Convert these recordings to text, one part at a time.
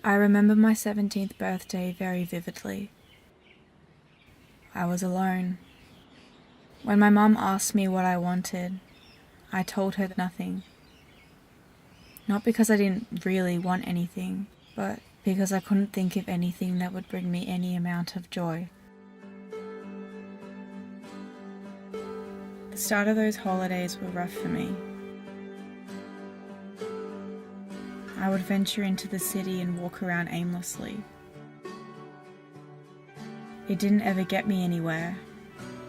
I remember my 17th birthday very vividly. I was alone. When my mum asked me what I wanted, I told her nothing. Not because I didn't really want anything, but because I couldn't think of anything that would bring me any amount of joy. The start of those holidays were rough for me. I would venture into the city and walk around aimlessly. It didn't ever get me anywhere,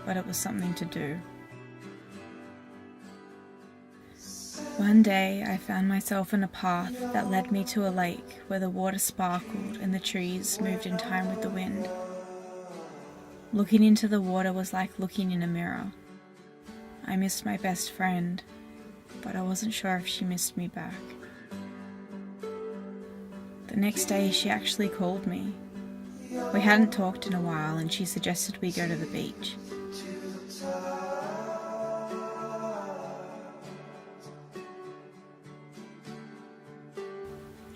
but it was something to do. One day I found myself on a path that led me to a lake where the water sparkled and the trees moved in time with the wind. Looking into the water was like looking in a mirror. I missed my best friend, but I wasn't sure if she missed me back. The next day she actually called me. We hadn't talked in a while and she suggested we go to the beach.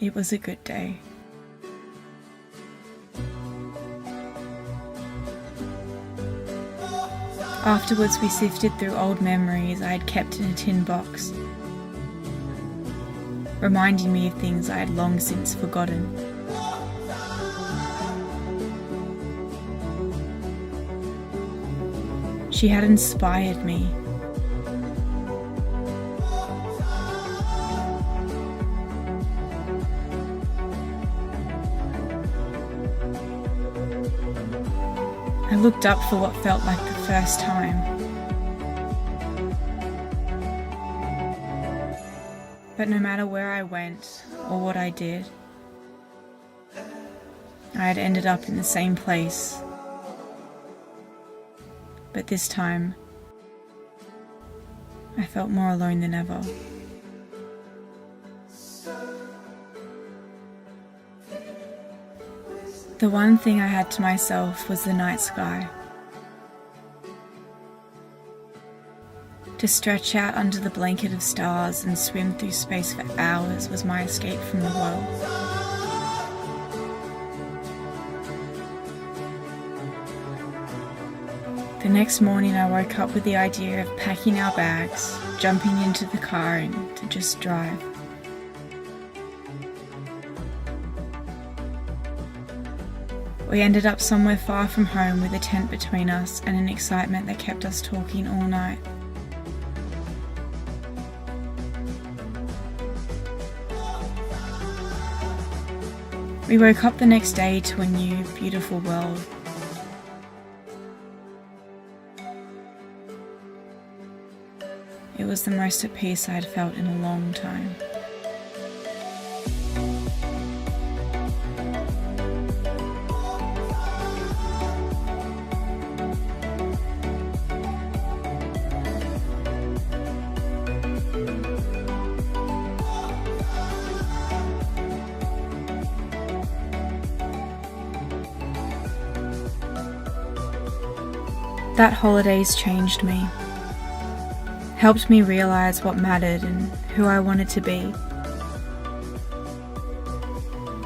It was a good day. Afterwards we sifted through old memories I had kept in a tin box, reminding me of things I had long since forgotten. She had inspired me. I looked up for what felt like the first time. But no matter where I went or what I did, I had ended up in the same place. But this time, I felt more alone than ever. The one thing I had to myself was the night sky. To stretch out under the blanket of stars and swim through space for hours was my escape from the world. The next morning I woke up with the idea of packing our bags, jumping into the car and to just drive. We ended up somewhere far from home with a tent between us and an excitement that kept us talking all night. We woke up the next day to a new, beautiful world. It was the most at peace I had felt in a long time. That holidays changed me, helped me realize what mattered and who I wanted to be.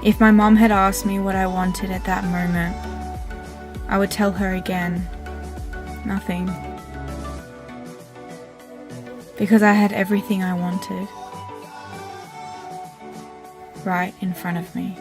If my mom had asked me what I wanted at that moment, I would tell her again, nothing. Because I had everything I wanted right in front of me.